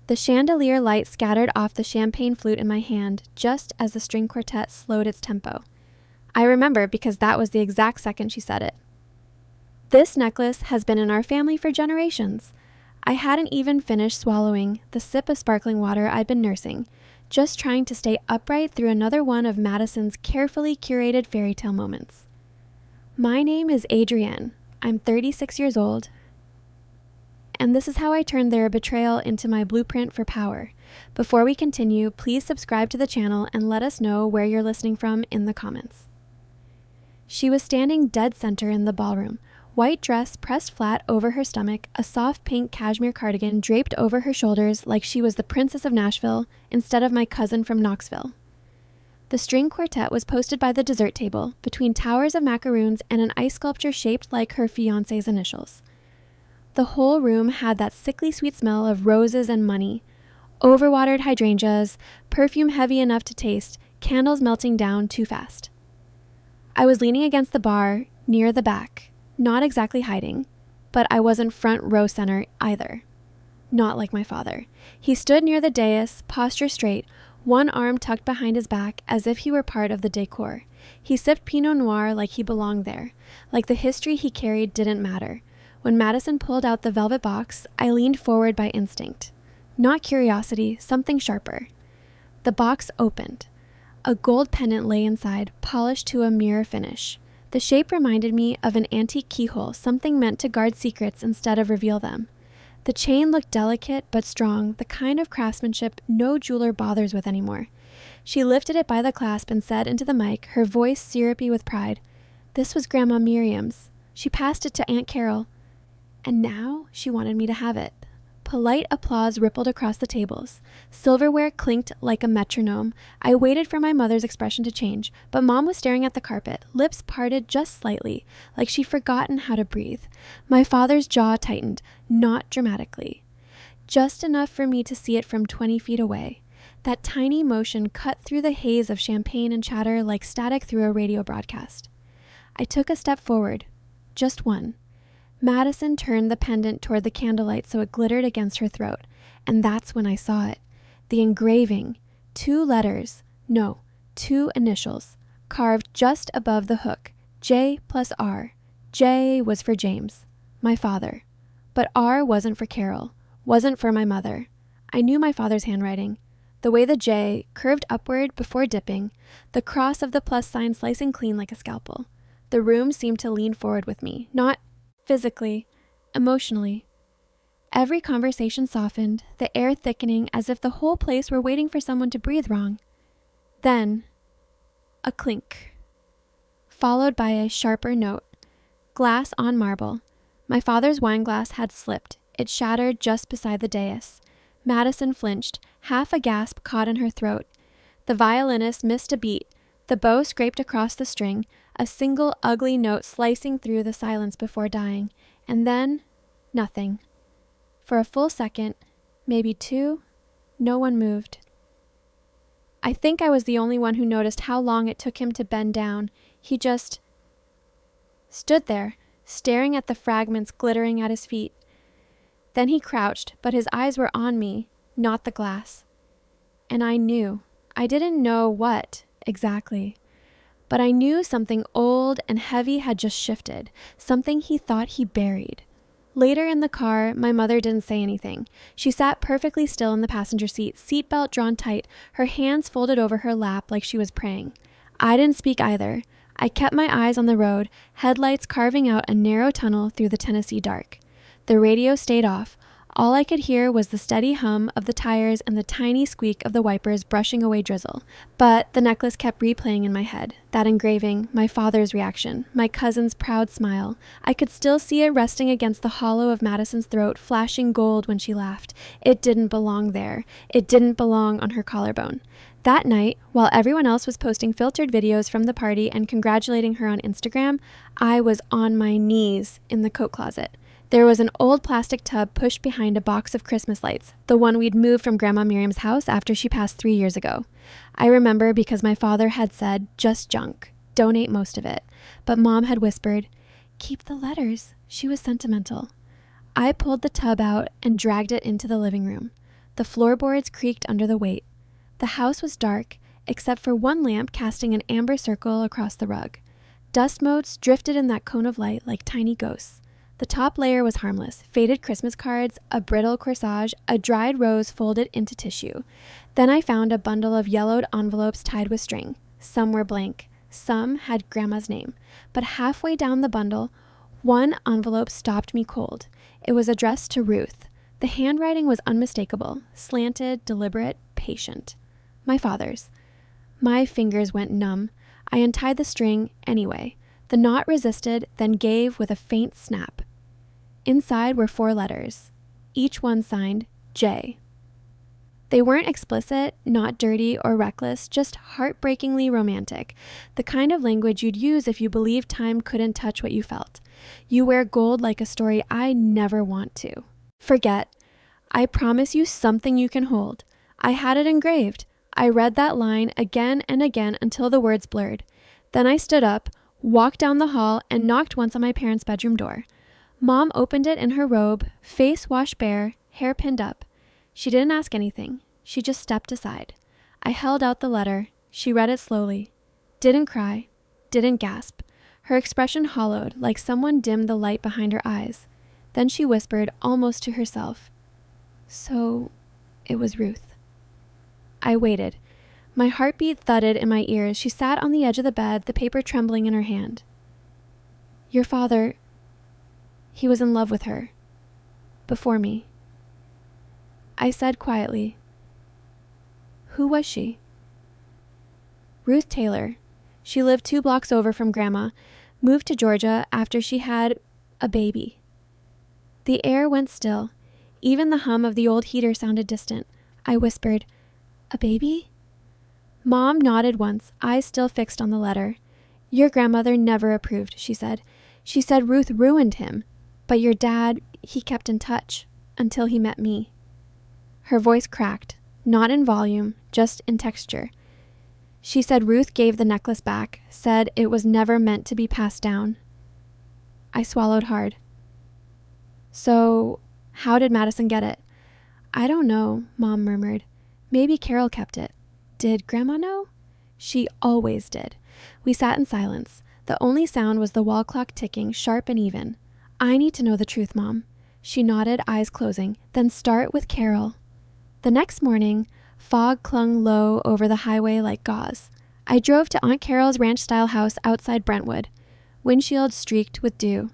The chandelier light scattered off the champagne flute in my hand just as the string quartet slowed its tempo. I remember because that was the exact second she said it. This necklace has been in our family for generations. I hadn't even finished swallowing the sip of sparkling water I'd been nursing, just trying to stay upright through another one of Madison's carefully curated fairy tale moments. My name is Adrienne. I'm 36 years old. And this is how I turned their betrayal into my blueprint for power. Before we continue, please subscribe to the channel and let us know where you're listening from in the comments. She was standing dead center in the ballroom, white dress pressed flat over her stomach, a soft pink cashmere cardigan draped over her shoulders like she was the Princess of Nashville instead of my cousin from Knoxville. The string quartet was posted by the dessert table, between towers of macaroons and an ice sculpture shaped like her fiancé's initials. The whole room had that sickly sweet smell of roses and money, overwatered hydrangeas, perfume heavy enough to taste, candles melting down too fast. I was leaning against the bar, near the back, not exactly hiding, but I wasn't front row center either. Not like my father. He stood near the dais, posture straight, one arm tucked behind his back as if he were part of the decor. He sipped Pinot Noir like he belonged there, like the history he carried didn't matter. When Madison pulled out the velvet box, I leaned forward by instinct. Not curiosity, something sharper. The box opened. A gold pendant lay inside, polished to a mirror finish. The shape reminded me of an antique keyhole, something meant to guard secrets instead of reveal them. The chain looked delicate but strong, the kind of craftsmanship no jeweler bothers with anymore. She lifted it by the clasp and said into the mic, her voice syrupy with pride, "This was Grandma Miriam's. She passed it to Aunt Carol. And now she wanted me to have it." Polite applause rippled across the tables. Silverware clinked like a metronome. I waited for my mother's expression to change, but Mom was staring at the carpet, lips parted just slightly, like she'd forgotten how to breathe. My father's jaw tightened, not dramatically. Just enough for me to see it from 20 feet away. That tiny motion cut through the haze of champagne and chatter like static through a radio broadcast. I took a step forward. Just one. Madison turned the pendant toward the candlelight so it glittered against her throat, and that's when I saw it. The engraving, 2 letters, no, 2 initials, carved just above the hook, J plus R. J was for James, my father, but R wasn't for Carol, wasn't for my mother. I knew my father's handwriting. The way the J curved upward before dipping, the cross of the plus sign slicing clean like a scalpel. The room seemed to lean forward with me, not physically, emotionally. Every conversation softened, the air thickening as if the whole place were waiting for someone to breathe wrong. Then, a clink, followed by a sharper note. Glass on marble. My father's wine glass had slipped. It shattered just beside the dais. Madison flinched, half a gasp caught in her throat. The violinist missed a beat. The bow scraped across the string, a single ugly note slicing through the silence before dying, and then nothing. For a full second, maybe 2, no one moved. I think I was the only one who noticed how long it took him to bend down. He just stood there, staring at the fragments glittering at his feet. Then he crouched, but his eyes were on me, not the glass. And I knew. I didn't know what exactly. But I knew something old and heavy had just shifted, something he thought he buried. Later in the car, my mother didn't say anything. She sat perfectly still in the passenger seat, seatbelt drawn tight, her hands folded over her lap like she was praying. I didn't speak either. I kept my eyes on the road, headlights carving out a narrow tunnel through the Tennessee dark. The radio stayed off. All I could hear was the steady hum of the tires and the tiny squeak of the wipers brushing away drizzle. But the necklace kept replaying in my head. That engraving, my father's reaction, my cousin's proud smile. I could still see it resting against the hollow of Madison's throat, flashing gold when she laughed. It didn't belong there. It didn't belong on her collarbone. That night, while everyone else was posting filtered videos from the party and congratulating her on Instagram, I was on my knees in the coat closet. There was an old plastic tub pushed behind a box of Christmas lights, the one we'd moved from Grandma Miriam's house after she passed 3 years ago. I remember because my father had said, just junk, donate most of it. But Mom had whispered, keep the letters. She was sentimental. I pulled the tub out and dragged it into the living room. The floorboards creaked under the weight. The house was dark, except for one lamp casting an amber circle across the rug. Dust motes drifted in that cone of light like tiny ghosts. The top layer was harmless: faded Christmas cards, a brittle corsage, a dried rose folded into tissue. Then I found a bundle of yellowed envelopes tied with string. Some were blank. Some had Grandma's name. But halfway down the bundle, one envelope stopped me cold. It was addressed to Ruth. The handwriting was unmistakable, slanted, deliberate, patient. My father's. My fingers went numb. I untied the string anyway. The knot resisted, then gave with a faint snap. Inside were 4 letters, each one signed J. They weren't explicit, not dirty or reckless, just heartbreakingly romantic, the kind of language you'd use if you believed time couldn't touch what you felt. You wear gold like a story I never want to. Forget. I promise you something you can hold. I had it engraved. I read that line again and again until the words blurred. Then I stood up, walked down the hall, and knocked once on my parents' bedroom door. Mom opened it in her robe, face washed bare, hair pinned up. She didn't ask anything. She just stepped aside. I held out the letter. She read it slowly. Didn't cry. Didn't gasp. Her expression hollowed, like someone dimmed the light behind her eyes. Then she whispered, almost to herself, "So, it was Ruth." I waited. My heartbeat thudded in my ears. She sat on the edge of the bed, the paper trembling in her hand. "Your father, he was in love with her. Before me." I said quietly, "Who was she?" "Ruth Taylor. She lived 2 blocks over from Grandma, moved to Georgia after she had a baby." The air went still. Even the hum of the old heater sounded distant. I whispered, "A baby?" Mom nodded once, eyes still fixed on the letter. "Your grandmother never approved," she said. "She said Ruth ruined him. But your dad, he kept in touch until he met me." Her voice cracked, not in volume, just in texture. She said Ruth gave the necklace back, said it was never meant to be passed down. I swallowed hard. "So, how did Madison get it?" "I don't know," Mom murmured. "Maybe Carol kept it." "Did Grandma know?" "She always did." We sat in silence. The only sound was the wall clock ticking, sharp and even. "I need to know the truth, Mom." She nodded, eyes closing. "Then start with Carol." The next morning, fog clung low over the highway like gauze. I drove to Aunt Carol's ranch-style house outside Brentwood. Windshield streaked with dew.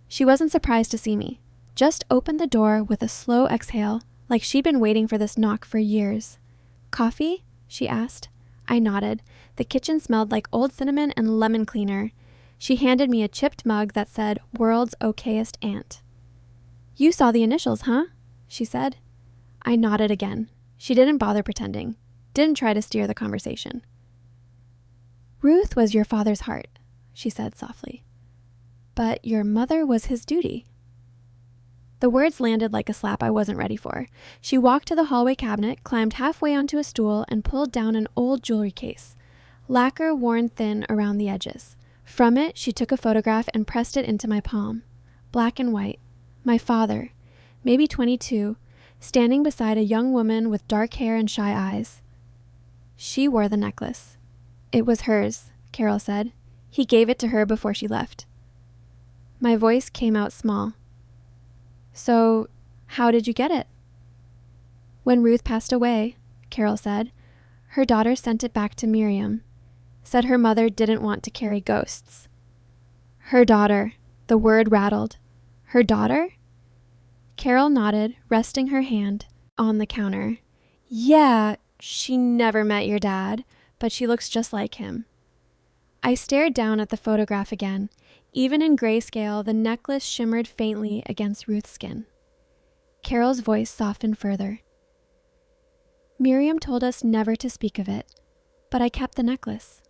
She wasn't surprised to see me. Just opened the door with a slow exhale, like she'd been waiting for this knock for years. "Coffee?" she asked. I nodded. The kitchen smelled like old cinnamon and lemon cleaner. She handed me a chipped mug that said, "World's Okayest Aunt." "You saw the initials, huh?" she said. I nodded again. She didn't bother pretending. Didn't try to steer the conversation. "Ruth was your father's heart," she said softly. "But your mother was his duty." The words landed like a slap I wasn't ready for. She walked to the hallway cabinet, climbed halfway onto a stool, and pulled down an old jewelry case. Lacquer worn thin around the edges. From it, she took a photograph and pressed it into my palm. Black and white. My father, maybe 22, standing beside a young woman with dark hair and shy eyes. She wore the necklace. "It was hers," Carol said. "He gave it to her before she left." My voice came out small. "So, how did you get it?" "When Ruth passed away," Carol said. "Her daughter sent it back to Miriam. Said her mother didn't want to carry ghosts." Her daughter. The word rattled. Her daughter? Carol nodded, resting her hand on the counter. "Yeah, she never met your dad, but she looks just like him." I stared down at the photograph again. Even in grayscale, the necklace shimmered faintly against Ruth's skin. Carol's voice softened further. "Miriam told us never to speak of it, but I kept the necklace."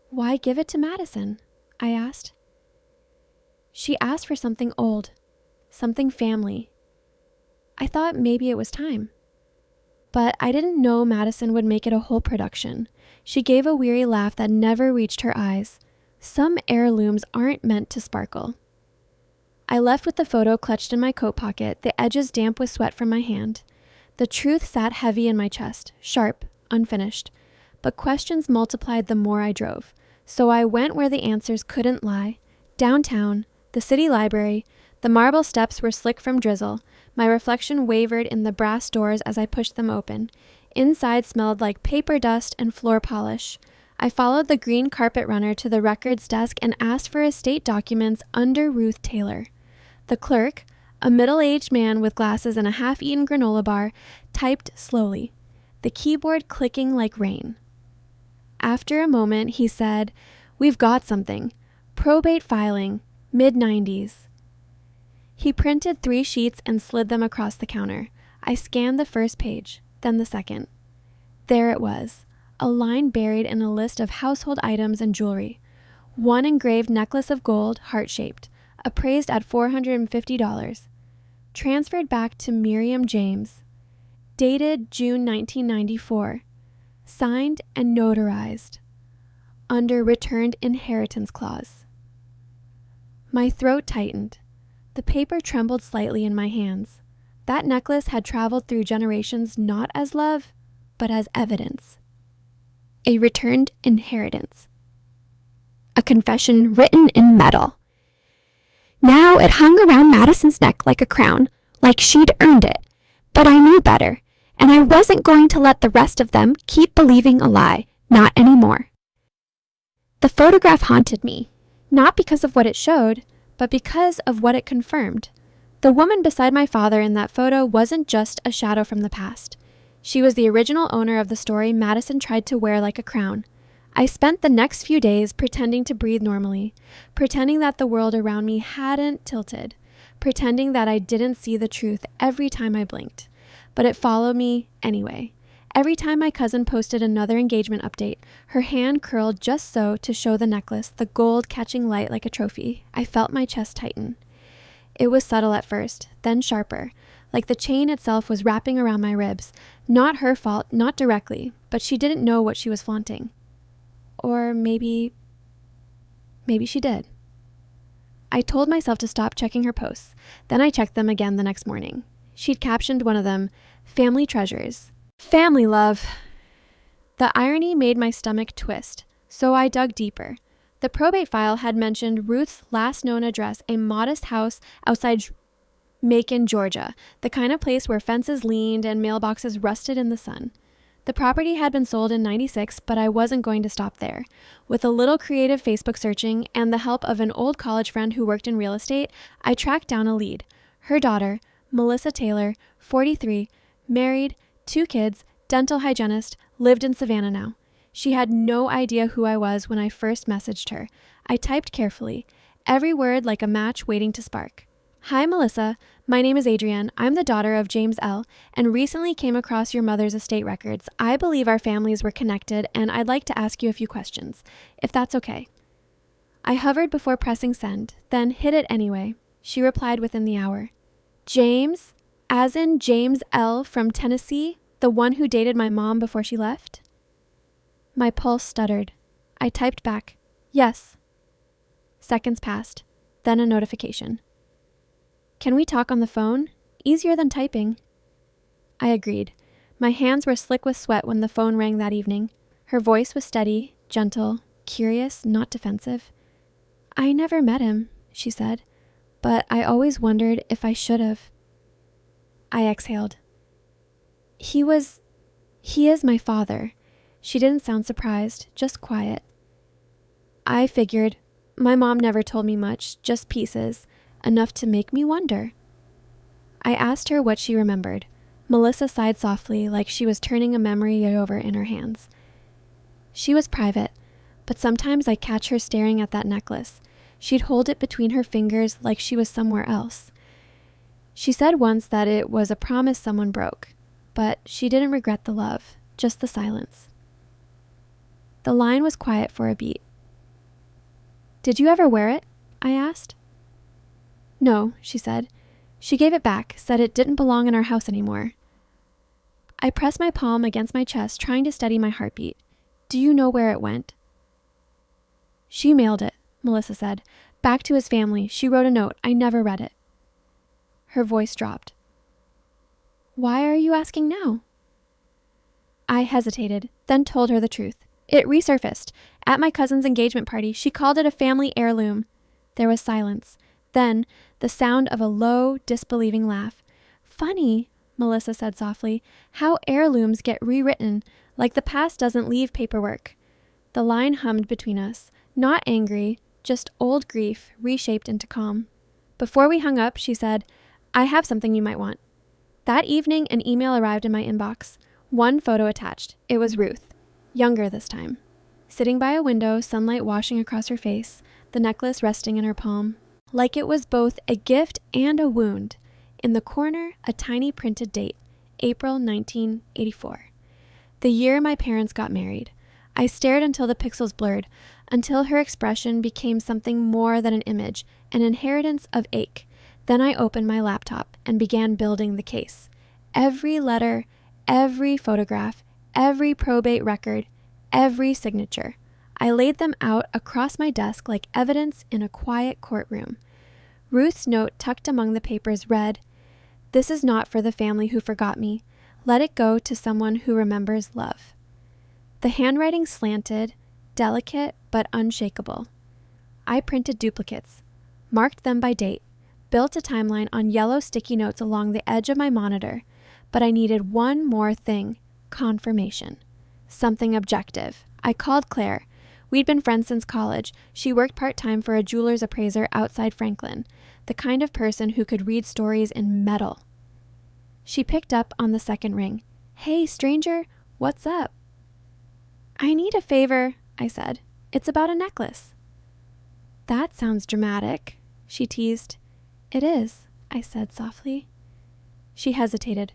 "Why give it to Madison?" I asked. "She asked for something old, something family. I thought maybe it was time. But I didn't know Madison would make it a whole production." She gave a weary laugh that never reached her eyes. Some heirlooms aren't meant to sparkle. I left with the photo clutched in my coat pocket, the edges damp with sweat from my hand. The truth sat heavy in my chest, sharp, unfinished. But questions multiplied the more I drove. So I went where the answers couldn't lie. Downtown, the city library. The marble steps were slick from drizzle. My reflection wavered in the brass doors as I pushed them open. Inside smelled like paper dust and floor polish. I followed the green carpet runner to the records desk and asked for estate documents under Ruth Taylor. The clerk, a middle-aged man with glasses and a half-eaten granola bar, typed slowly, the keyboard clicking like rain. After a moment, he said, "We've got something. Probate filing, mid-90s. He printed 3 sheets and slid them across the counter. I scanned the first page, then the second. There it was, a line buried in a list of household items and jewelry. One engraved necklace of gold, heart-shaped, appraised at $450. Transferred back to Miriam James. Dated June 1994. Signed and notarized. Under returned inheritance clause. My throat tightened. The paper trembled slightly in my hands. That necklace had traveled through generations not as love, but as evidence. A returned inheritance. A confession written in metal. Now it hung around Madison's neck like a crown, like she'd earned it. But I knew better, and I wasn't going to let the rest of them keep believing a lie, not anymore. The photograph haunted me, not because of what it showed, but because of what it confirmed. The woman beside my father in that photo wasn't just a shadow from the past. She was the original owner of the story Madison tried to wear like a crown. I spent the next few days pretending to breathe normally, pretending that the world around me hadn't tilted, pretending that I didn't see the truth every time I blinked. But it followed me anyway. Every time my cousin posted another engagement update, her hand curled just so to show the necklace, the gold catching light like a trophy. I felt my chest tighten. It was subtle at first, then sharper, like the chain itself was wrapping around my ribs. Not her fault, not directly, but she didn't know what she was flaunting. Or maybe she did. I told myself to stop checking her posts. Then I checked them again the next morning. She'd captioned one of them, "Family Treasures." Family love. The irony made my stomach twist, so I dug deeper. The probate file had mentioned Ruth's last known address, a modest house outside Macon, Georgia, the kind of place where fences leaned and mailboxes rusted in the sun. The property had been sold in '96, but I wasn't going to stop there. With a little creative Facebook searching and the help of an old college friend who worked in real estate, I tracked down a lead. Her daughter, Melissa Taylor, 43, married, 2 kids, dental hygienist, lived in Savannah now. She had no idea who I was when I first messaged her. I typed carefully, every word like a match waiting to spark. "Hi, Melissa. My name is Adrienne. I'm the daughter of James L. and recently came across your mother's estate records. I believe our families were connected, and I'd like to ask you a few questions, if that's okay." I hovered before pressing send, then hit it anyway. She replied within the hour. "James? As in James L. from Tennessee, the one who dated my mom before she left?" My pulse stuttered. I typed back, "Yes." Seconds passed, then a notification. "Can we talk on the phone? Easier than typing." I agreed. My hands were slick with sweat when the phone rang that evening. Her voice was steady, gentle, curious, not defensive. "I never met him," she said, "but I always wondered if I should have." I exhaled. He is my father." She didn't sound surprised, just quiet. I figured. My mom never told me much, just pieces, enough to make me wonder. I asked her what she remembered. Melissa sighed softly, like she was turning a memory over in her hands. She was private, but sometimes I catch her staring at that necklace. She'd hold it between her fingers like she was somewhere else. She said once that it was a promise someone broke, but she didn't regret the love, just the silence. The line was quiet for a beat. "Did you ever wear it?" I asked. "No," she said. "She gave it back, said it didn't belong in our house anymore." I pressed my palm against my chest, trying to steady my heartbeat. "Do you know where it went?" "She mailed it," Melissa said. "Back to his family. She wrote a note. I never read it." Her voice dropped. Why are you asking now? I hesitated, then told her the truth. It resurfaced. At my cousin's engagement party, she called it a family heirloom. There was silence. Then, the sound of a low, disbelieving laugh. Funny, Melissa said softly, how heirlooms get rewritten, like the past doesn't leave paperwork. The line hummed between us, not angry, just old grief reshaped into calm. Before we hung up, she said, I have something you might want. That evening, an email arrived in my inbox. One photo attached. It was Ruth, younger this time. Sitting by a window, sunlight washing across her face, the necklace resting in her palm. Like it was both a gift and a wound. In the corner, a tiny printed date, April 1984. The year my parents got married. I stared until the pixels blurred, until her expression became something more than an image, an inheritance of ache. Then I opened my laptop and began building the case. Every letter, every photograph, every probate record, every signature. I laid them out across my desk like evidence in a quiet courtroom. Ruth's note tucked among the papers read, This is not for the family who forgot me. Let it go to someone who remembers love. The handwriting slanted, delicate but unshakable. I printed duplicates, marked them by date, built a timeline on yellow sticky notes along the edge of my monitor, but I needed one more thing, confirmation. Something objective. I called Claire. We'd been friends since college. She worked part-time for a jeweler's appraiser outside Franklin, the kind of person who could read stories in metal. She picked up on the second ring. Hey, stranger, what's up? I need a favor, I said. It's about a necklace. That sounds dramatic, she teased. It is, I said softly. She hesitated.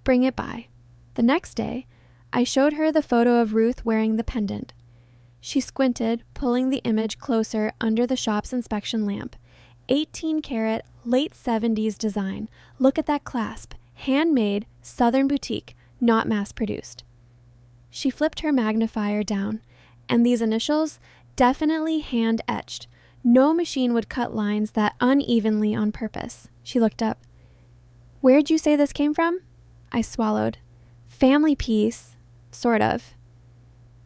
Bring it by. The next day, I showed her the photo of Ruth wearing the pendant. She squinted, pulling the image closer under the shop's inspection lamp. 18-karat, late 70s design. Look at that clasp. Handmade, Southern boutique, not mass-produced. She flipped her magnifier down, and these initials, definitely hand-etched. No machine would cut lines that unevenly on purpose. She looked up. Where'd you say this came from? I swallowed. Family piece, sort of.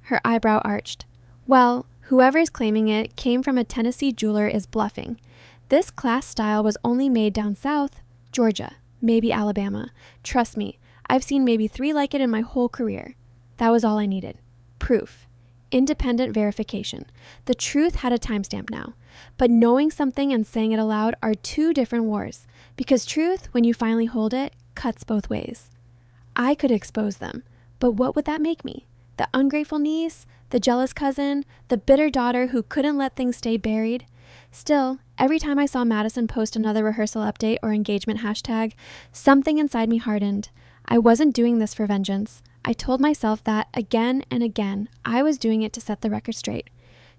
Her eyebrow arched. Well, whoever's claiming it came from a Tennessee jeweler is bluffing. This class style was only made down south, Georgia, maybe Alabama. Trust me, I've seen maybe 3 like it in my whole career. That was all I needed. Proof. Independent verification. The truth had a timestamp now. But knowing something and saying it aloud are 2 different wars, because truth, when you finally hold it, cuts both ways. I could expose them, but what would that make me? The ungrateful niece? The jealous cousin? The bitter daughter who couldn't let things stay buried? Still, every time I saw Madison post another rehearsal update or engagement hashtag, something inside me hardened. I wasn't doing this for vengeance. I told myself that again and again, I was doing it to set the record straight.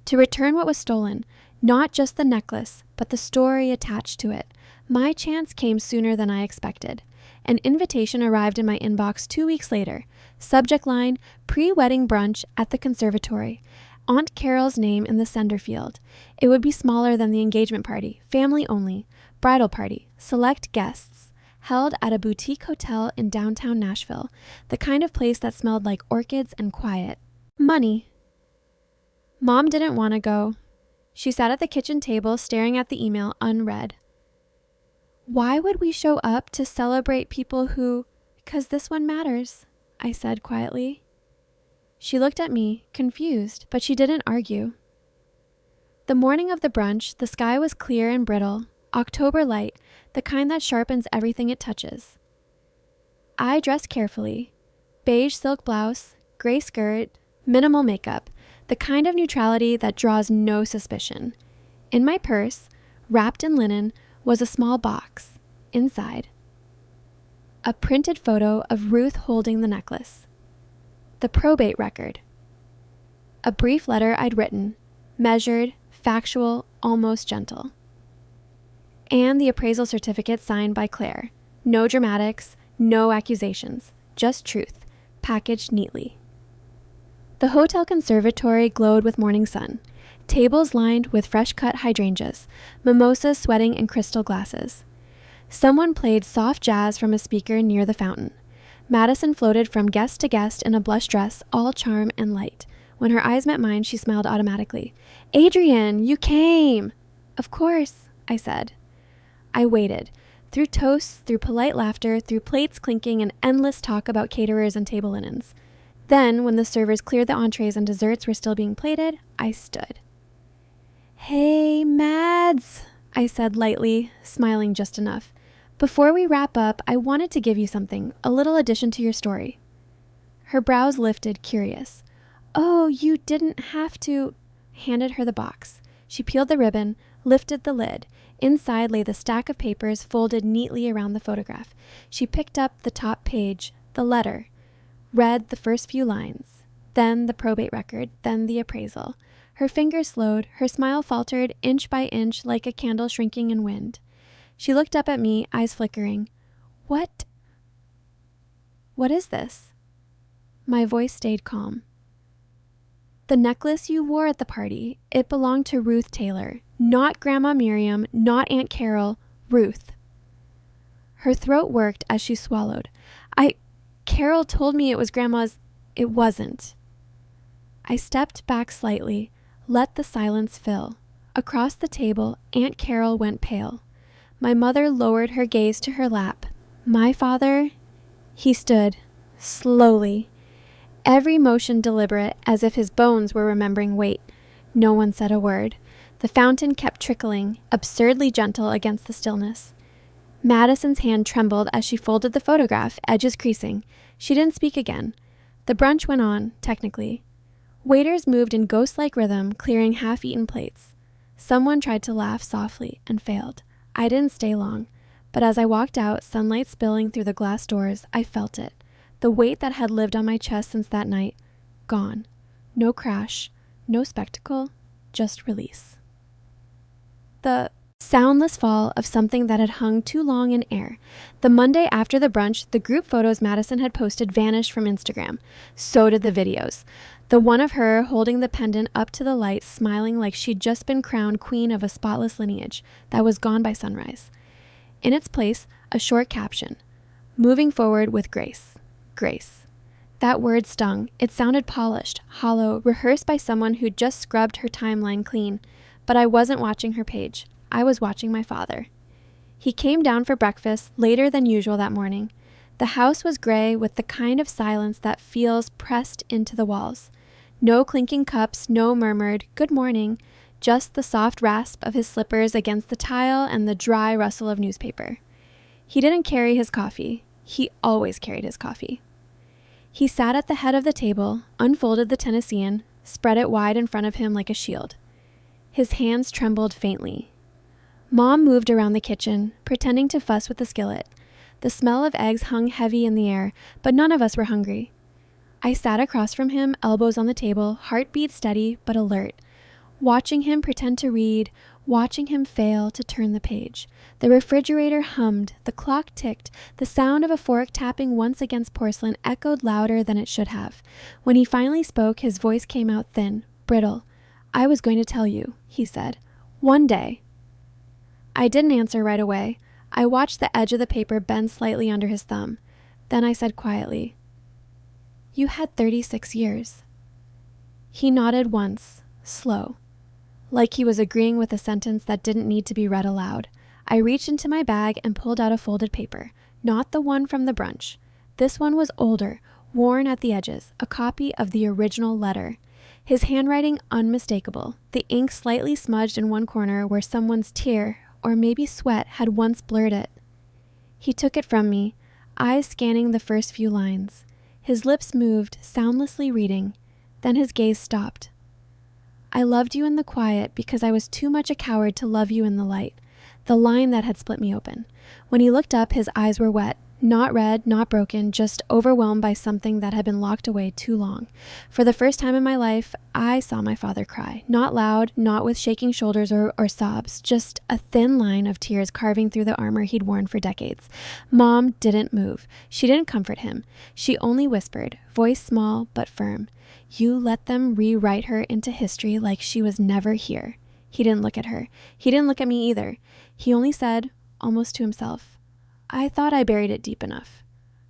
To return what was stolen, not just the necklace, but the story attached to it. My chance came sooner than I expected. An invitation arrived in my inbox 2 weeks later. Subject line, pre-wedding brunch at the conservatory. Aunt Carol's name in the sender field. It would be smaller than the engagement party, family only, bridal party, select guests, held at a boutique hotel in downtown Nashville, the kind of place that smelled like orchids and quiet. Money. Mom didn't want to go. She sat at the kitchen table staring at the email unread. Why would we show up to celebrate people who... Because this one matters, I said quietly. She looked at me, confused, but she didn't argue. The morning of the brunch, the sky was clear and brittle, October light, the kind that sharpens everything it touches. I dressed carefully. Beige silk blouse, gray skirt, minimal makeup, the kind of neutrality that draws no suspicion. In my purse, wrapped in linen, was a small box. Inside, a printed photo of Ruth holding the necklace. The probate record. A brief letter I'd written, measured, factual, almost gentle. And the appraisal certificate signed by Claire. No dramatics, no accusations, just truth, packaged neatly. The hotel conservatory glowed with morning sun. Tables lined with fresh-cut hydrangeas, mimosas sweating in crystal glasses. Someone played soft jazz from a speaker near the fountain. Madison floated from guest to guest in a blush dress, all charm and light. When her eyes met mine, she smiled automatically. "Adrian, you came!" "Of course," I said. I waited. Through toasts, through polite laughter, through plates clinking and endless talk about caterers and table linens. Then, when the servers cleared the entrees and desserts were still being plated, I stood. "Hey, Mads," I said lightly, smiling just enough. "Before we wrap up, I wanted to give you something, a little addition to your story." Her brows lifted, curious. "Oh, you didn't have to..." Handed her the box. She peeled the ribbon, lifted the lid. Inside lay the stack of papers folded neatly around the photograph. She picked up the top page, the letter, read the first few lines, then the probate record, then the appraisal. Her fingers slowed, her smile faltered inch by inch like a candle shrinking in wind. She looked up at me, eyes flickering. What is this?" My voice stayed calm. "The necklace you wore at the party, it belonged to Ruth Taylor. Not Grandma Miriam, not Aunt Carol, Ruth." Her throat worked as she swallowed. Carol told me it was Grandma's. It wasn't." I stepped back slightly, let the silence fill. Across the table, Aunt Carol went pale. My mother lowered her gaze to her lap. My father, he stood, slowly, every motion deliberate, as if his bones were remembering weight. No one said a word. The fountain kept trickling, absurdly gentle against the stillness. Madison's hand trembled as she folded the photograph, edges creasing. She didn't speak again. The brunch went on, technically. Waiters moved in ghost-like rhythm, clearing half-eaten plates. Someone tried to laugh softly and failed. I didn't stay long, but as I walked out, sunlight spilling through the glass doors, I felt it. The weight that had lived on my chest since that night, gone. No crash, no spectacle, just release. The soundless fall of something that had hung too long in air. The Monday after the brunch, the group photos Madison had posted vanished from Instagram. So did the videos. The one of her holding the pendant up to the light, smiling like she'd just been crowned queen of a spotless lineage, that was gone by sunrise. In its place, a short caption, "Moving forward with grace. Grace." That word stung. It sounded polished, hollow, rehearsed by someone who'd just scrubbed her timeline clean. But I wasn't watching her page. I was watching my father. He came down for breakfast later than usual that morning. The house was gray with the kind of silence that feels pressed into the walls. No clinking cups, no murmured, "Good morning," just the soft rasp of his slippers against the tile and the dry rustle of newspaper. He didn't carry his coffee. He always carried his coffee. He sat at the head of the table, unfolded the Tennessean, spread it wide in front of him like a shield. His hands trembled faintly. Mom moved around the kitchen, pretending to fuss with the skillet. The smell of eggs hung heavy in the air, but none of us were hungry. I sat across from him, elbows on the table, heartbeat steady but alert, watching him pretend to read, watching him fail to turn the page. The refrigerator hummed, the clock ticked, the sound of a fork tapping once against porcelain echoed louder than it should have. When he finally spoke, his voice came out thin, brittle. "I was going to tell you," he said. "One day." I didn't answer right away. I watched the edge of the paper bend slightly under his thumb. Then I said quietly, "You had 36 years. He nodded once, slow, like he was agreeing with a sentence that didn't need to be read aloud. I reached into my bag and pulled out a folded paper, not the one from the brunch. This one was older, worn at the edges, a copy of the original letter. His handwriting unmistakable, the ink slightly smudged in one corner where someone's tear, or maybe sweat, had once blurred it. He took it from me, eyes scanning the first few lines. His lips moved, soundlessly reading. Then his gaze stopped. "I loved you in the quiet because I was too much a coward to love you in the light." The line that had split me open. When he looked up, his eyes were wet. Not red, not broken, just overwhelmed by something that had been locked away too long. For the first time in my life, I saw my father cry. Not loud, not with shaking shoulders or sobs, just a thin line of tears carving through the armor he'd worn for decades. Mom didn't move. She didn't comfort him. She only whispered, voice small but firm, "You let them rewrite her into history like she was never here." He didn't look at her. He didn't look at me either. He only said, almost to himself, I thought I buried it deep enough.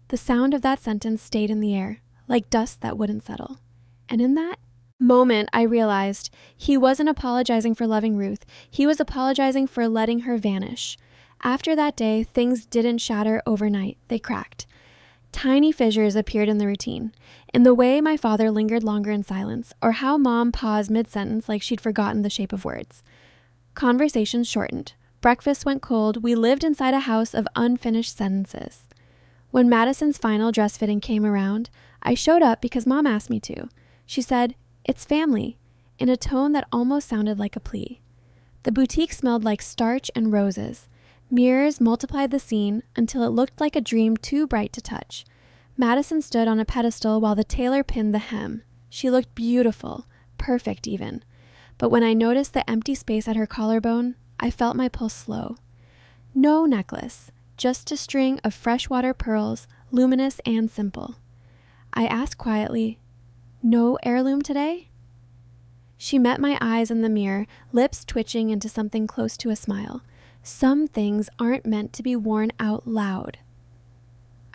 The sound of that sentence stayed in the air, like dust that wouldn't settle. And in that moment, I realized he wasn't apologizing for loving Ruth. He was apologizing for letting her vanish. After that day, things didn't shatter overnight. They cracked. Tiny fissures appeared in the routine, in the way my father lingered longer in silence, or how Mom paused mid-sentence like she'd forgotten the shape of words. Conversations shortened. Breakfast went cold. We lived inside a house of unfinished sentences. When Madison's final dress fitting came around, I showed up because Mom asked me to. She said, "It's family," in a tone that almost sounded like a plea. The boutique smelled like starch and roses. Mirrors multiplied the scene until it looked like a dream too bright to touch. Madison stood on a pedestal while the tailor pinned the hem. She looked beautiful, perfect even. But when I noticed the empty space at her collarbone, I felt my pulse slow. No necklace, just a string of freshwater pearls, luminous and simple. I asked quietly, "No heirloom today?" She met my eyes in the mirror, lips twitching into something close to a smile. Some things aren't meant to be worn out loud.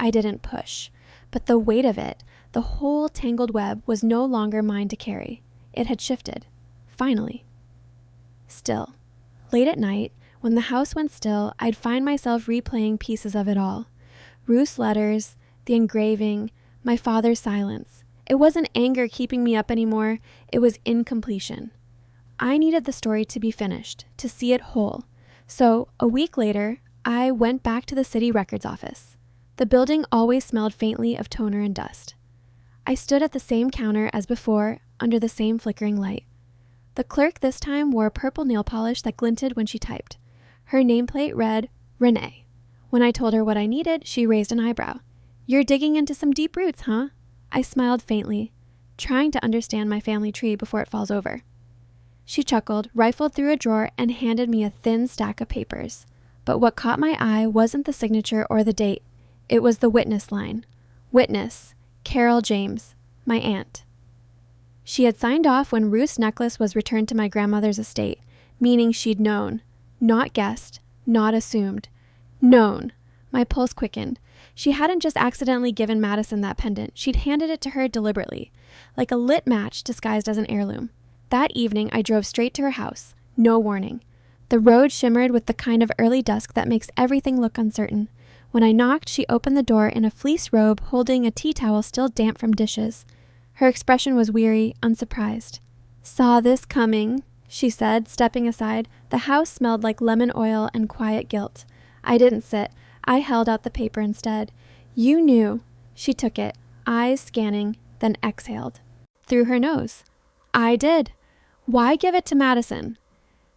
I didn't push, but the weight of it, the whole tangled web, was no longer mine to carry. It had shifted. Finally. Still, late at night, when the house went still, I'd find myself replaying pieces of it all. Ruth's letters, the engraving, my father's silence. It wasn't anger keeping me up anymore. It was incompletion. I needed the story to be finished, to see it whole. So, a week later, I went back to the city records office. The building always smelled faintly of toner and dust. I stood at the same counter as before, under the same flickering light. The clerk this time wore purple nail polish that glinted when she typed. Her nameplate read, Renee. When I told her what I needed, she raised an eyebrow. "You're digging into some deep roots, huh?" I smiled faintly, trying to understand my family tree before it falls over. She chuckled, rifled through a drawer, and handed me a thin stack of papers. But what caught my eye wasn't the signature or the date. It was the witness line. Witness, Carol James, my aunt. She had signed off when Ruth's necklace was returned to my grandmother's estate, meaning she'd known. Not guessed, not assumed. Known. My pulse quickened. She hadn't just accidentally given Madison that pendant. She'd handed it to her deliberately, like a lit match disguised as an heirloom. That evening, I drove straight to her house. No warning. The road shimmered with the kind of early dusk that makes everything look uncertain. When I knocked, she opened the door in a fleece robe, holding a tea towel still damp from dishes. Her expression was weary, unsurprised. "Saw this coming," she said, stepping aside. The house smelled like lemon oil and quiet guilt. I didn't sit. I held out the paper instead. "You knew." She took it, eyes scanning, then exhaled. Through her nose. "I did. Why give it to Madison?"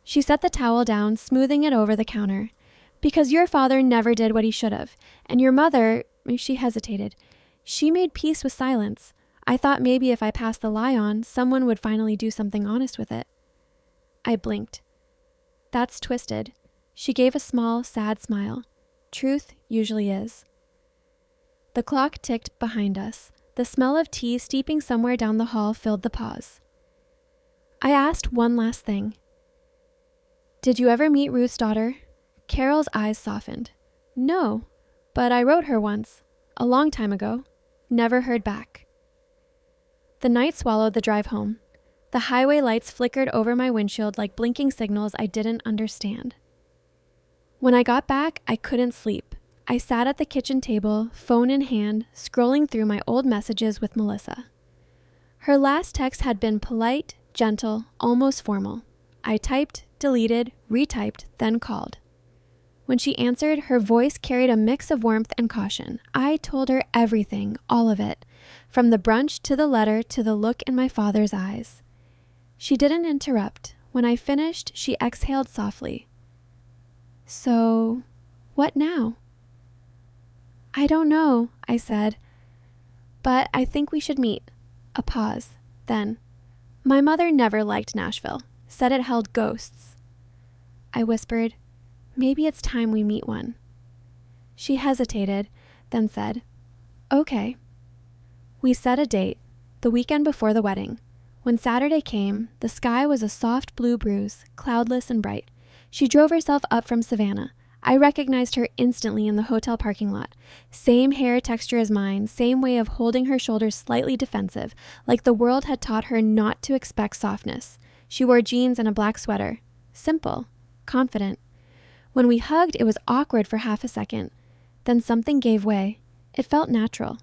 She set the towel down, smoothing it over the counter. "Because your father never did what he should have. And your mother," she hesitated, "she made peace with silence. I thought maybe if I passed the lie on, someone would finally do something honest with it." I blinked. "That's twisted." She gave a small, sad smile. Truth usually is. The clock ticked behind us. The smell of tea steeping somewhere down the hall filled the pause. I asked one last thing. "Did you ever meet Ruth's daughter?" Carol's eyes softened. "No, but I wrote her once, a long time ago. Never heard back." The night swallowed the drive home. The highway lights flickered over my windshield like blinking signals I didn't understand. When I got back, I couldn't sleep. I sat at the kitchen table, phone in hand, scrolling through my old messages with Melissa. Her last text had been polite, gentle, almost formal. I typed, deleted, retyped, then called. When she answered, her voice carried a mix of warmth and caution. I told her everything, all of it, from the brunch to the letter to the look in my father's eyes. She didn't interrupt. When I finished, she exhaled softly. "So, what now?" "I don't know," I said, "but I think we should meet." A pause. Then, "My mother never liked Nashville, said it held ghosts." I whispered, "Maybe it's time we meet one." She hesitated, then said, "Okay." We set a date, the weekend before the wedding. When Saturday came, the sky was a soft blue bruise, cloudless and bright. She drove herself up from Savannah. I recognized her instantly in the hotel parking lot. Same hair texture as mine, same way of holding her shoulders slightly defensive, like the world had taught her not to expect softness. She wore jeans and a black sweater. Simple, confident. When we hugged, it was awkward for half a second. Then something gave way. It felt natural,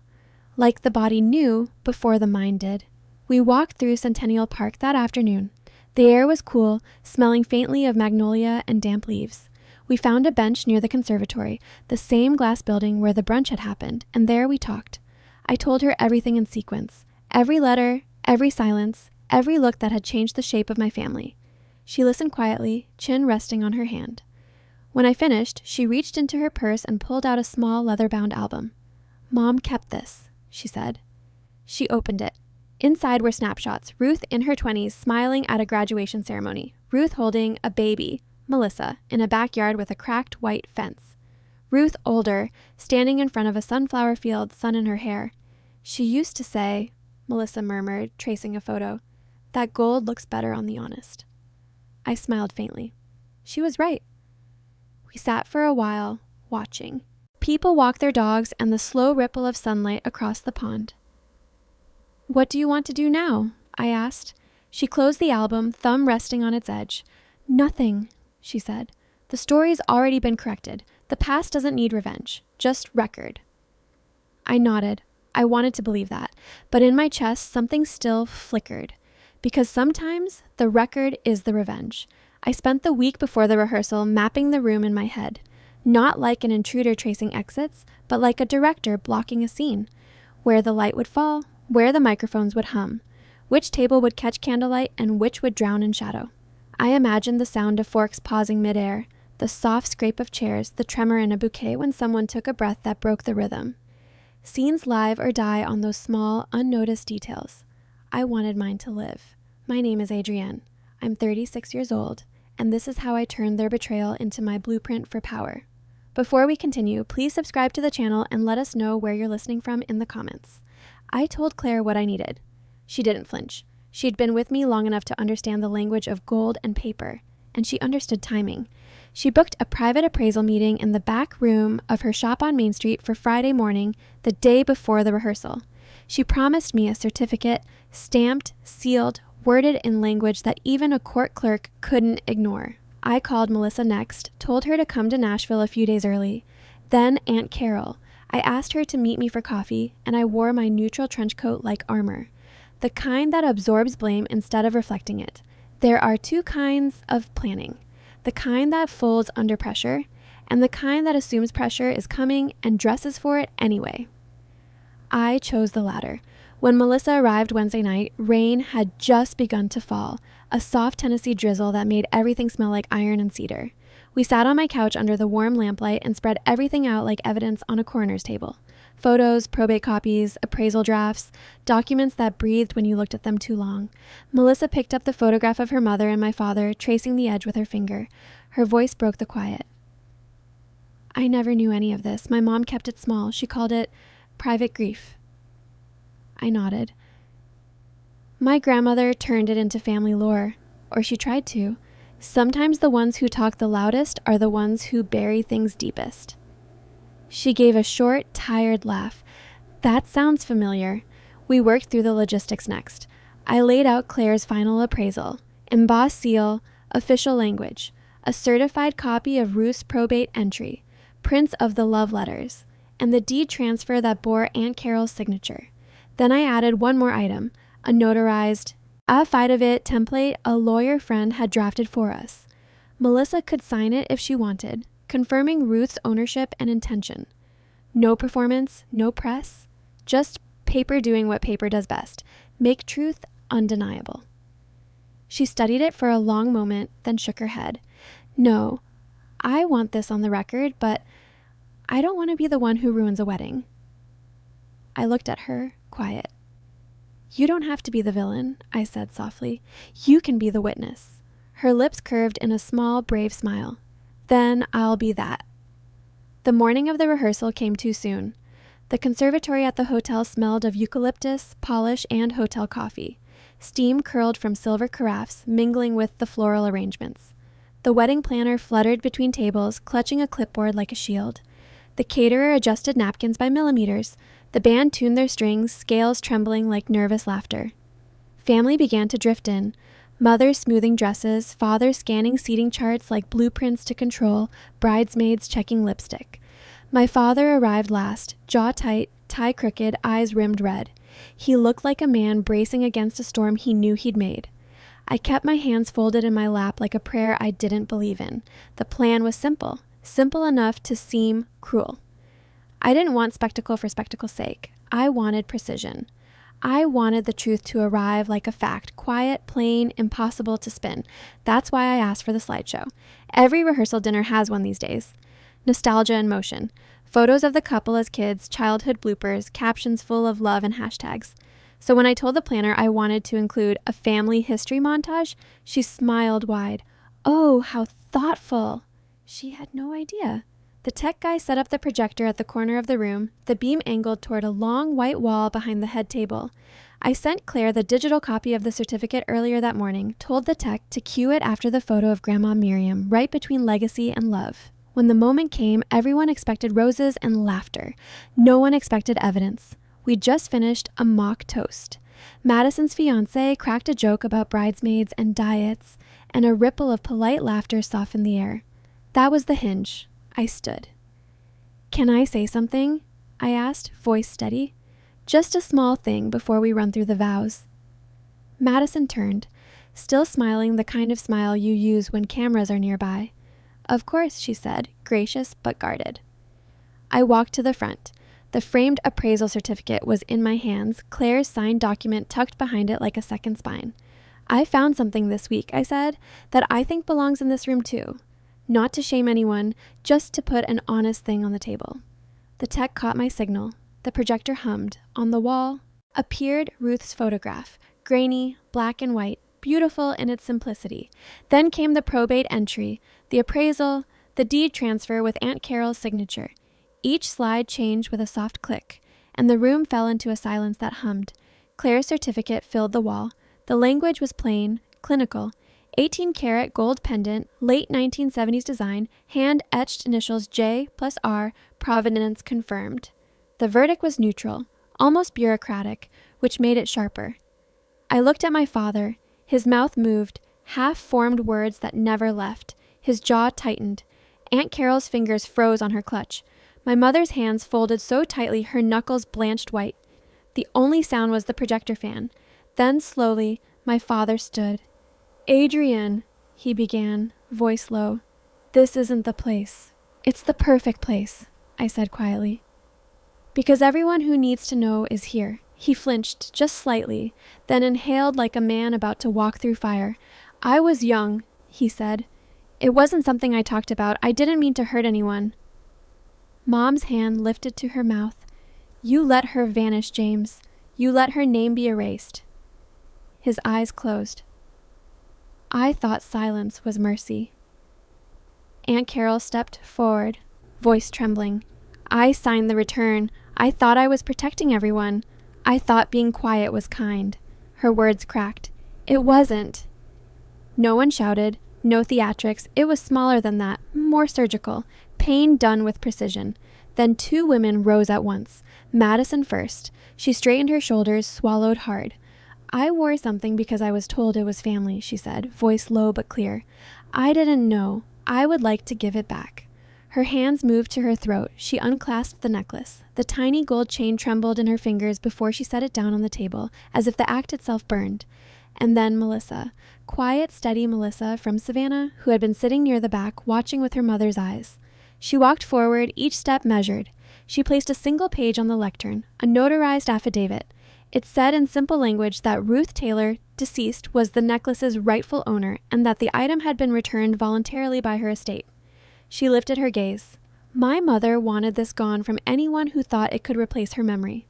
like the body knew before the mind did. We walked through Centennial Park that afternoon. The air was cool, smelling faintly of magnolia and damp leaves. We found a bench near the conservatory, the same glass building where the brunch had happened, and there we talked. I told her everything in sequence. Every letter, every silence, every look that had changed the shape of my family. She listened quietly, chin resting on her hand. When I finished, she reached into her purse and pulled out a small leather-bound album. "Mom kept this," she said. She opened it. Inside were snapshots. Ruth in her 20s, smiling at a graduation ceremony. Ruth holding a baby, Melissa, in a backyard with a cracked white fence. Ruth older, standing in front of a sunflower field, sun in her hair. "She used to say," Melissa murmured, tracing a photo, "that gold looks better on the honest." I smiled faintly. She was right. We sat for a while, watching. People walked their dogs and the slow ripple of sunlight across the pond. "What do you want to do now?" I asked. She closed the album, thumb resting on its edge. "Nothing," she said. "The story's already been corrected. The past doesn't need revenge, just record." I nodded. I wanted to believe that, but in my chest something still flickered. Because sometimes the record is the revenge. I spent the week before the rehearsal mapping the room in my head. Not like an intruder tracing exits, but like a director blocking a scene. Where the light would fall, where the microphones would hum, which table would catch candlelight and which would drown in shadow. I imagined the sound of forks pausing midair, the soft scrape of chairs, the tremor in a bouquet when someone took a breath that broke the rhythm. Scenes live or die on those small, unnoticed details. I wanted mine to live. My name is Adrienne. I'm 36 years old, and this is how I turned their betrayal into my blueprint for power. Before we continue, please subscribe to the channel and let us know where you're listening from in the comments. I told Claire what I needed. She didn't flinch. She'd been with me long enough to understand the language of gold and paper, and she understood timing. She booked a private appraisal meeting in the back room of her shop on Main Street for Friday morning, the day before the rehearsal. She promised me a certificate, stamped, sealed, worded in language that even a court clerk couldn't ignore. I called Melissa next, told her to come to Nashville a few days early. Then Aunt Carol. I asked her to meet me for coffee, and I wore my neutral trench coat like armor. The kind that absorbs blame instead of reflecting it. There are two kinds of planning. The kind that folds under pressure, and the kind that assumes pressure is coming and dresses for it anyway. I chose the latter. When Melissa arrived Wednesday night, rain had just begun to fall, a soft Tennessee drizzle that made everything smell like iron and cedar. We sat on my couch under the warm lamplight and spread everything out like evidence on a coroner's table. Photos, probate copies, appraisal drafts, documents that breathed when you looked at them too long. Melissa picked up the photograph of her mother and my father, tracing the edge with her finger. Her voice broke the quiet. "I never knew any of this. My mom kept it small. She called it private grief." I nodded. My grandmother turned it into family lore, or she tried to. Sometimes the ones who talk the loudest are the ones who bury things deepest. She gave a short, tired laugh. "That sounds familiar." We worked through the logistics next. I laid out Claire's final appraisal. Embossed seal, official language, a certified copy of Ruth's probate entry, prints of the love letters, and the deed transfer that bore Aunt Carol's signature. Then I added one more item, a notarized affidavit template a lawyer friend had drafted for us. Melissa could sign it if she wanted, confirming Ruth's ownership and intention. No performance, no press, just paper doing what paper does best, make truth undeniable. She studied it for a long moment, then shook her head. "No, I want this on the record, but I don't want to be the one who ruins a wedding." I looked at her, quiet. "You don't have to be the villain," I said softly. "You can be the witness." Her lips curved in a small, brave smile. "Then I'll be that." The morning of the rehearsal came too soon. The conservatory at the hotel smelled of eucalyptus, polish, and hotel coffee. Steam curled from silver carafes, mingling with the floral arrangements. The wedding planner fluttered between tables, clutching a clipboard like a shield. The caterer adjusted napkins by millimeters. The band tuned their strings, scales trembling like nervous laughter. Family began to drift in. Mothers smoothing dresses, fathers scanning seating charts like blueprints to control, bridesmaids checking lipstick. My father arrived last, jaw tight, tie crooked, eyes rimmed red. He looked like a man bracing against a storm he knew he'd made. I kept my hands folded in my lap like a prayer I didn't believe in. The plan was simple, simple enough to seem cruel. I didn't want spectacle for spectacle's sake. I wanted precision. I wanted the truth to arrive like a fact, quiet, plain, impossible to spin. That's why I asked for the slideshow. Every rehearsal dinner has one these days. Nostalgia in motion. Photos of the couple as kids, childhood bloopers, captions full of love and hashtags. So when I told the planner I wanted to include a family history montage, she smiled wide. Oh, how thoughtful. She had no idea. The tech guy set up the projector at the corner of the room, the beam angled toward a long white wall behind the head table. I sent Claire the digital copy of the certificate earlier that morning, told the tech to cue it after the photo of Grandma Miriam, right between legacy and love. When the moment came, everyone expected roses and laughter. No one expected evidence. We'd just finished a mock toast. Madison's fiancé cracked a joke about bridesmaids and diets, and a ripple of polite laughter softened the air. That was the hinge. I stood. Can I say something? I asked, voice steady. Just a small thing before we run through the vows. Madison turned, still smiling the kind of smile you use when cameras are nearby. Of course, she said, gracious but guarded. I walked to the front. The framed appraisal certificate was in my hands, Claire's signed document tucked behind it like a second spine. I found something this week, I said, that I think belongs in this room too. Not to shame anyone, just to put an honest thing on the table. The tech caught my signal. The projector hummed. On the wall appeared Ruth's photograph, grainy, black and white, beautiful in its simplicity. Then came the probate entry, the appraisal, the deed transfer with Aunt Carol's signature. Each slide changed with a soft click, and the room fell into a silence that hummed. Claire's certificate filled the wall. The language was plain, clinical. 18-karat gold pendant, late 1970s design, hand-etched initials J plus R, provenance confirmed. The verdict was neutral, almost bureaucratic, which made it sharper. I looked at my father. His mouth moved, half-formed words that never left. His jaw tightened. Aunt Carol's fingers froze on her clutch. My mother's hands folded so tightly her knuckles blanched white. The only sound was the projector fan. Then, slowly, my father stood. Adrienne, he began, voice low. This isn't the place. It's the perfect place, I said quietly. Because everyone who needs to know is here. He flinched just slightly, then inhaled like a man about to walk through fire. I was young, he said. It wasn't something I talked about. I didn't mean to hurt anyone. Mom's hand lifted to her mouth. You let her vanish, James. You let her name be erased. His eyes closed. I thought silence was mercy. Aunt Carol stepped forward, voice trembling. I signed the return. I thought I was protecting everyone. I thought being quiet was kind. Her words cracked. It wasn't. No one shouted, no theatrics. It was smaller than that, more surgical, pain done with precision. Then two women rose at once. Madison first. She straightened her shoulders, swallowed hard. I wore something because I was told it was family, she said, voice low but clear. I didn't know. I would like to give it back. Her hands moved to her throat. She unclasped the necklace. The tiny gold chain trembled in her fingers before she set it down on the table, as if the act itself burned. And then Melissa. Quiet, steady Melissa from Savannah, who had been sitting near the back, watching with her mother's eyes. She walked forward, each step measured. She placed a single page on the lectern, a notarized affidavit. It said in simple language that Ruth Taylor, deceased, was the necklace's rightful owner and that the item had been returned voluntarily by her estate. She lifted her gaze. My mother wanted this gone from anyone who thought it could replace her memory.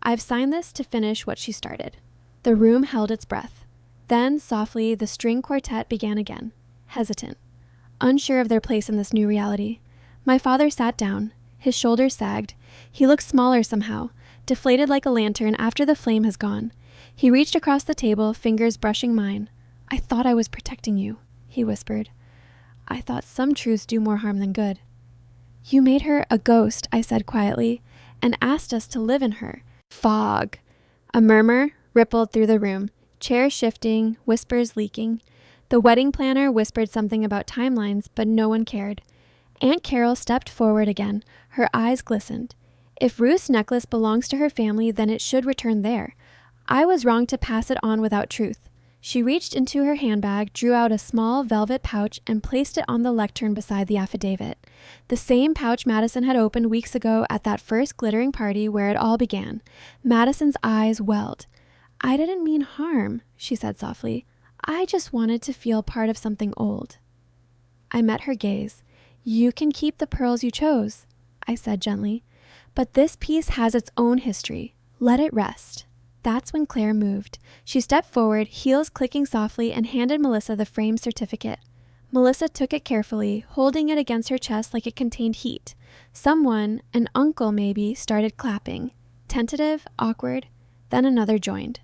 I've signed this to finish what she started. The room held its breath. Then, softly, the string quartet began again, hesitant, unsure of their place in this new reality. My father sat down. His shoulders sagged. He looked smaller somehow, deflated like a lantern after the flame has gone. He reached across the table, fingers brushing mine. I thought I was protecting you, he whispered. I thought some truths do more harm than good. You made her a ghost, I said quietly, and asked us to live in her. Fog. A murmur rippled through the room, chairs shifting, whispers leaking. The wedding planner whispered something about timelines, but no one cared. Aunt Carol stepped forward again. Her eyes glistened. If Ruth's necklace belongs to her family, then it should return there. I was wrong to pass it on without truth. She reached into her handbag, drew out a small velvet pouch, and placed it on the lectern beside the affidavit. The same pouch Madison had opened weeks ago at that first glittering party where it all began. Madison's eyes welled. I didn't mean harm, she said softly. I just wanted to feel part of something old. I met her gaze. You can keep the pearls you chose, I said gently. But this piece has its own history. Let it rest. That's when Claire moved. She stepped forward, heels clicking softly, and handed Melissa the framed certificate. Melissa took it carefully, holding it against her chest like it contained heat. Someone, an uncle maybe, started clapping. Tentative, awkward, then another joined.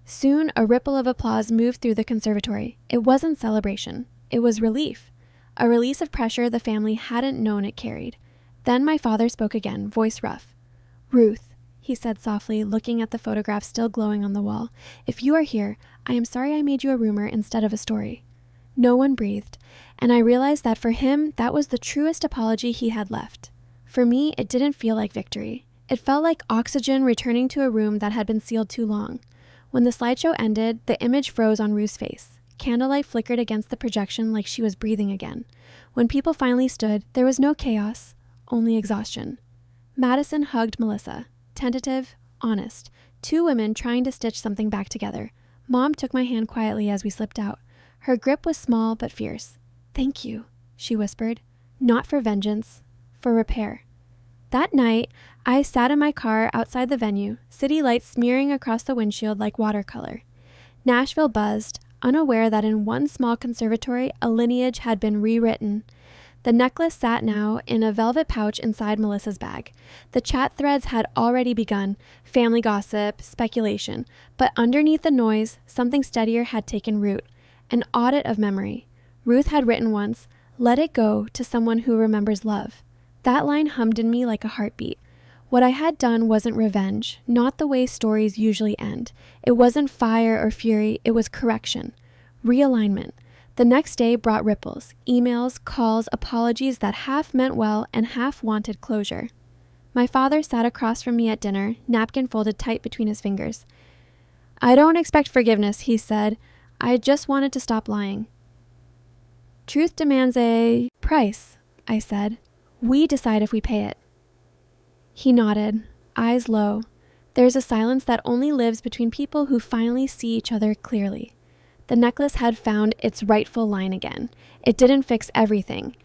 Soon, a ripple of applause moved through the conservatory. It wasn't celebration. It was relief. A release of pressure the family hadn't known it carried. Then my father spoke again, voice rough. Ruth, he said softly, looking at the photograph still glowing on the wall. If you are here, I am sorry I made you a rumor instead of a story. No one breathed, and I realized that for him, that was the truest apology he had left. For me, it didn't feel like victory. It felt like oxygen returning to a room that had been sealed too long. When the slideshow ended, the image froze on Ruth's face. Candlelight flickered against the projection like she was breathing again. When people finally stood, there was no chaos, only exhaustion. Madison hugged Melissa. Tentative, honest. Two women trying to stitch something back together. Mom took my hand quietly as we slipped out. Her grip was small but fierce. Thank you, she whispered. Not for vengeance, for repair. That night, I sat in my car outside the venue, city lights smearing across the windshield like watercolor. Nashville buzzed, unaware that in one small conservatory, a lineage had been rewritten. The necklace sat now in a velvet pouch inside Melissa's bag. The chat threads had already begun, family gossip, speculation, but underneath the noise, something steadier had taken root, an audit of memory. Ruth had written once, "Let it go to someone who remembers love." That line hummed in me like a heartbeat. What I had done wasn't revenge, not the way stories usually end. It wasn't fire or fury, it was correction, realignment. The next day brought ripples, emails, calls, apologies that half meant well and half wanted closure. My father sat across from me at dinner, napkin folded tight between his fingers. I don't expect forgiveness, he said. I just wanted to stop lying. Truth demands a price, I said. We decide if we pay it. He nodded, eyes low. There's a silence that only lives between people who finally see each other clearly. The necklace had found its rightful line again. It didn't fix everything,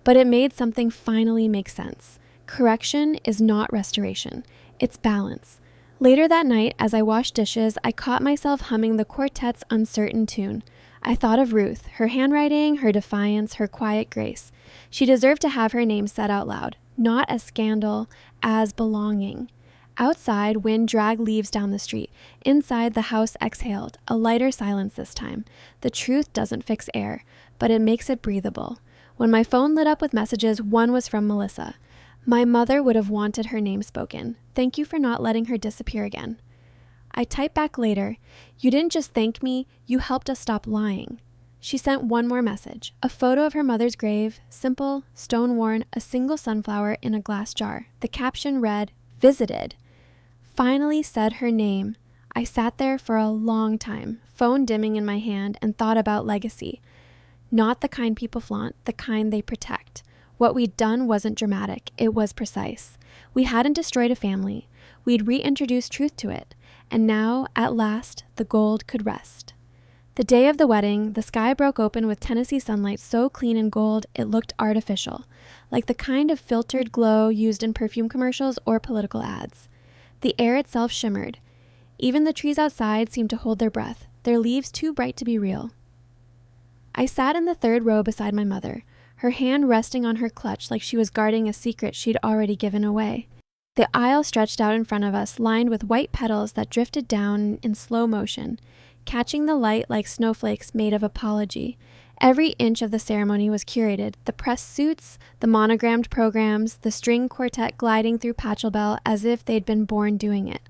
but it made something finally make sense. Correction is not restoration. It's balance. Later that night, as I washed dishes, I caught myself humming the quartet's uncertain tune. I thought of Ruth, her handwriting, her defiance, her quiet grace. She deserved to have her name said out loud, not as scandal, as belonging. Outside, wind dragged leaves down the street. Inside, the house exhaled, a lighter silence this time. The truth doesn't fix air, but it makes it breathable. When my phone lit up with messages, one was from Melissa. My mother would have wanted her name spoken. Thank you for not letting her disappear again. I typed back later, you didn't just thank me, you helped us stop lying. She sent one more message, a photo of her mother's grave, simple, stone-worn, a single sunflower in a glass jar. The caption read, visited. Finally said her name. I sat there for a long time, phone dimming in my hand, and thought about legacy. Not the kind people flaunt, the kind they protect. What we'd done wasn't dramatic, it was precise. We hadn't destroyed a family. We'd reintroduced truth to it. And now, at last, the gold could rest. The day of the wedding, the sky broke open with Tennessee sunlight so clean and gold it looked artificial, like the kind of filtered glow used in perfume commercials or political ads. The air itself shimmered. Even the trees outside seemed to hold their breath, their leaves too bright to be real. I sat in the third row beside my mother, her hand resting on her clutch like she was guarding a secret she'd already given away. The aisle stretched out in front of us, lined with white petals that drifted down in slow motion, catching the light like snowflakes made of apology. Every inch of the ceremony was curated, the pressed suits, the monogrammed programs, the string quartet gliding through Pachelbel as if they'd been born doing it.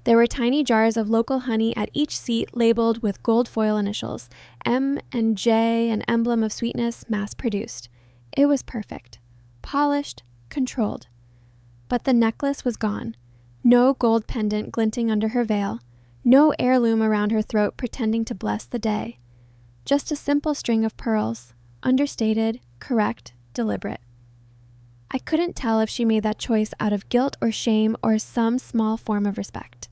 There were tiny jars of local honey at each seat labeled with gold foil initials, M and J, an emblem of sweetness, mass-produced. It was perfect. Polished, controlled. But the necklace was gone. No gold pendant glinting under her veil. No heirloom around her throat pretending to bless the day. Just a simple string of pearls, understated, correct, deliberate. I couldn't tell if she made that choice out of guilt or shame or some small form of respect.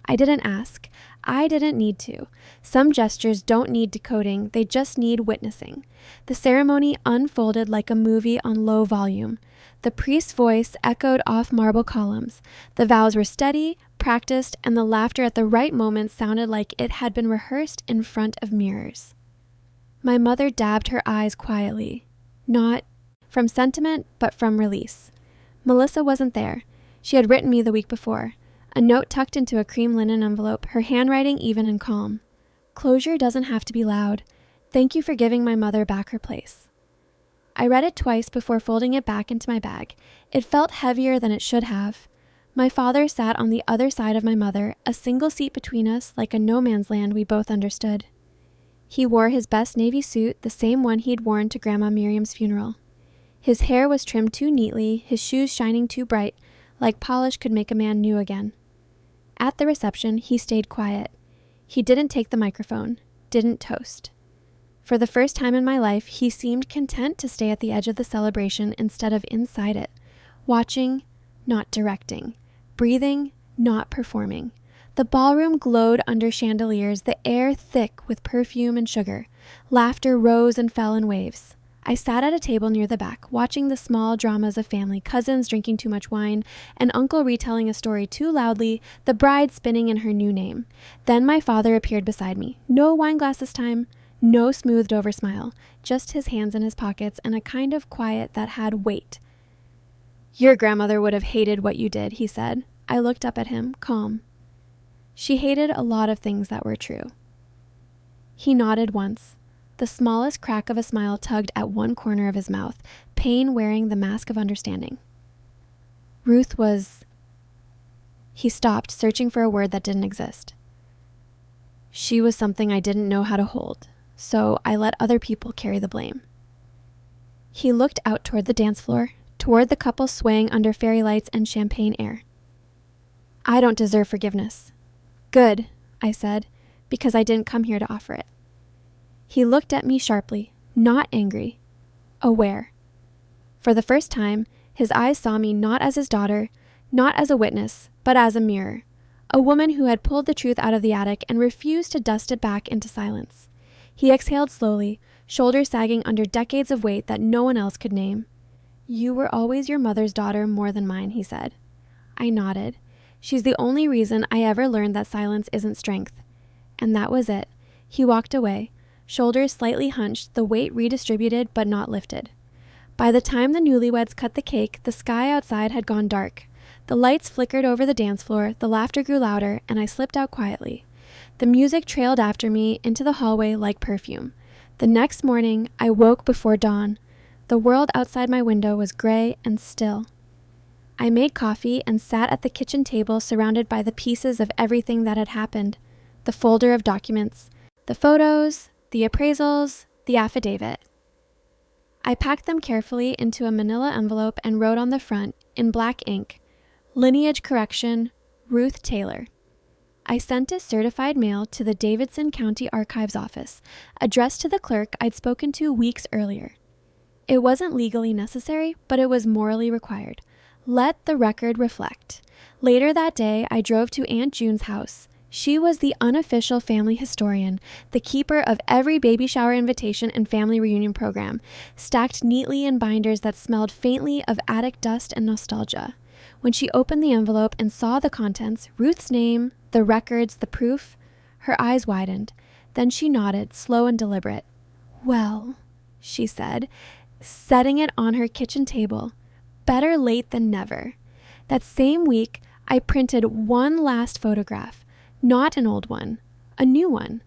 I didn't ask. I didn't need to. Some gestures don't need decoding, they just need witnessing. The ceremony unfolded like a movie on low volume. The priest's voice echoed off marble columns. The vows were steady, practiced, and the laughter at the right moment sounded like it had been rehearsed in front of mirrors. My mother dabbed her eyes quietly, not from sentiment, but from release. Melissa wasn't there. She had written me the week before. A note tucked into a cream linen envelope, her handwriting even and calm. Closure doesn't have to be loud. Thank you for giving my mother back her place. I read it twice before folding it back into my bag. It felt heavier than it should have. My father sat on the other side of my mother, a single seat between us, like a no man's land we both understood. He wore his best navy suit, the same one he'd worn to Grandma Miriam's funeral. His hair was trimmed too neatly, his shoes shining too bright, like polish could make a man new again. At the reception, he stayed quiet. He didn't take the microphone, didn't toast. For the first time in my life, he seemed content to stay at the edge of the celebration instead of inside it, watching, not directing, breathing, not performing. The ballroom glowed under chandeliers, the air thick with perfume and sugar. Laughter rose and fell in waves. I sat at a table near the back, watching the small dramas of family, cousins drinking too much wine, an uncle retelling a story too loudly, the bride spinning in her new name. Then my father appeared beside me. No wine glass this time, no smoothed over smile, just his hands in his pockets and a kind of quiet that had weight. Your grandmother would have hated what you did, he said. I looked up at him, calm. She hated a lot of things that were true. He nodded once. The smallest crack of a smile tugged at one corner of his mouth, pain wearing the mask of understanding. Ruth was... He stopped, searching for a word that didn't exist. She was something I didn't know how to hold, so I let other people carry the blame. He looked out toward the dance floor, toward the couple swaying under fairy lights and champagne air. I don't deserve forgiveness. Good, I said, because I didn't come here to offer it. He looked at me sharply, not angry, aware. For the first time, his eyes saw me not as his daughter, not as a witness, but as a mirror, a woman who had pulled the truth out of the attic and refused to dust it back into silence. He exhaled slowly, shoulders sagging under decades of weight that no one else could name. You were always your mother's daughter more than mine, he said. I nodded. She's the only reason I ever learned that silence isn't strength. And that was it. He walked away. Shoulders slightly hunched, the weight redistributed but not lifted. By the time the newlyweds cut the cake, the sky outside had gone dark. The lights flickered over the dance floor, the laughter grew louder, and I slipped out quietly. The music trailed after me into the hallway like perfume. The next morning, I woke before dawn. The world outside my window was gray and still. I made coffee and sat at the kitchen table surrounded by the pieces of everything that had happened. The folder of documents, the photos, the appraisals, the affidavit. I packed them carefully into a manila envelope and wrote on the front, in black ink, Lineage Correction, Ruth Taylor. I sent it certified mail to the Davidson County Archives office, addressed to the clerk I'd spoken to weeks earlier. It wasn't legally necessary, but it was morally required. Let the record reflect. Later that day, I drove to Aunt June's house. She was the unofficial family historian, the keeper of every baby shower invitation and family reunion program, stacked neatly in binders that smelled faintly of attic dust and nostalgia. When she opened the envelope and saw the contents, Ruth's name, the records, the proof, her eyes widened. Then she nodded, slow and deliberate. Well, she said, setting it on her kitchen table. Better late than never. That same week, I printed one last photograph. Not an old one, a new one.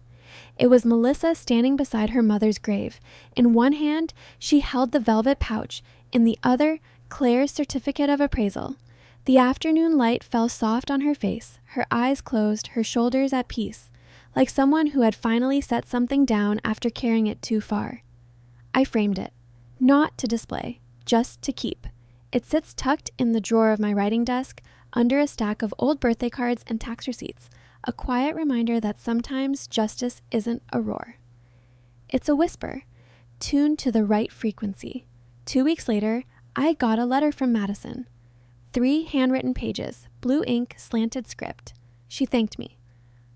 It was Melissa standing beside her mother's grave. In one hand, she held the velvet pouch. In the other, Claire's certificate of appraisal. The afternoon light fell soft on her face, her eyes closed, her shoulders at peace, like someone who had finally set something down after carrying it too far. I framed it, not to display, just to keep. It sits tucked in the drawer of my writing desk, under a stack of old birthday cards and tax receipts, a quiet reminder that sometimes justice isn't a roar. It's a whisper, tuned to the right frequency. 2 weeks later, I got a letter from Madison. 3 handwritten pages, blue ink, slanted script. She thanked me.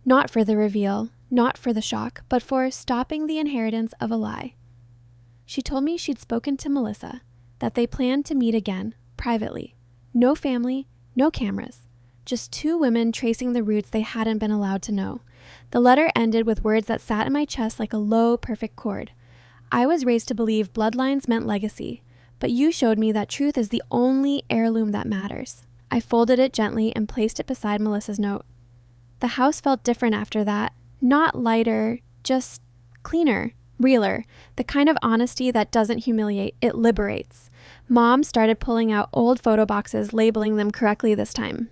Not for the reveal, not for the shock, but for stopping the inheritance of a lie. She told me she'd spoken to Melissa, that they planned to meet again, privately. No family, no cameras. Just 2 women tracing the roots they hadn't been allowed to know. The letter ended with words that sat in my chest like a low, perfect chord. I was raised to believe bloodlines meant legacy, but you showed me that truth is the only heirloom that matters. I folded it gently and placed it beside Melissa's note. The house felt different after that. Not lighter, just cleaner, realer. The kind of honesty that doesn't humiliate, it liberates. Mom started pulling out old photo boxes, labeling them correctly this time.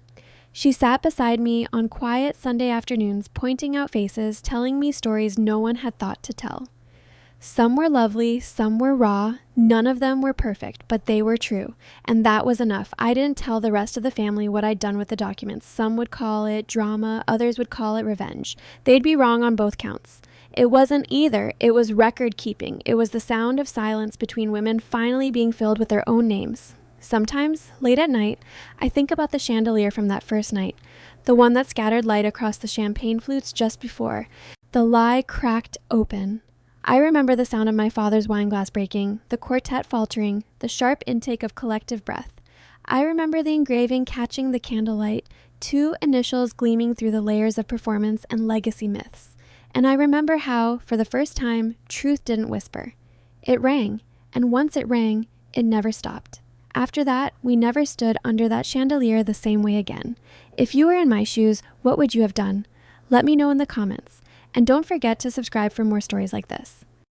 She sat beside me on quiet Sunday afternoons, pointing out faces, telling me stories no one had thought to tell. Some were lovely, some were raw, none of them were perfect, but they were true, and that was enough. I didn't tell the rest of the family what I'd done with the documents. Some would call it drama, others would call it revenge. They'd be wrong on both counts. It wasn't either, it was record keeping. It was the sound of silence between women finally being filled with their own names. Sometimes, late at night, I think about the chandelier from that first night, the one that scattered light across the champagne flutes just before. The lie cracked open. I remember the sound of my father's wine glass breaking, the quartet faltering, the sharp intake of collective breath. I remember the engraving catching the candlelight, 2 initials gleaming through the layers of performance and legacy myths. And I remember how, for the first time, truth didn't whisper. It rang, and once it rang, it never stopped. After that, we never stood under that chandelier the same way again. If you were in my shoes, what would you have done? Let me know in the comments. And don't forget to subscribe for more stories like this.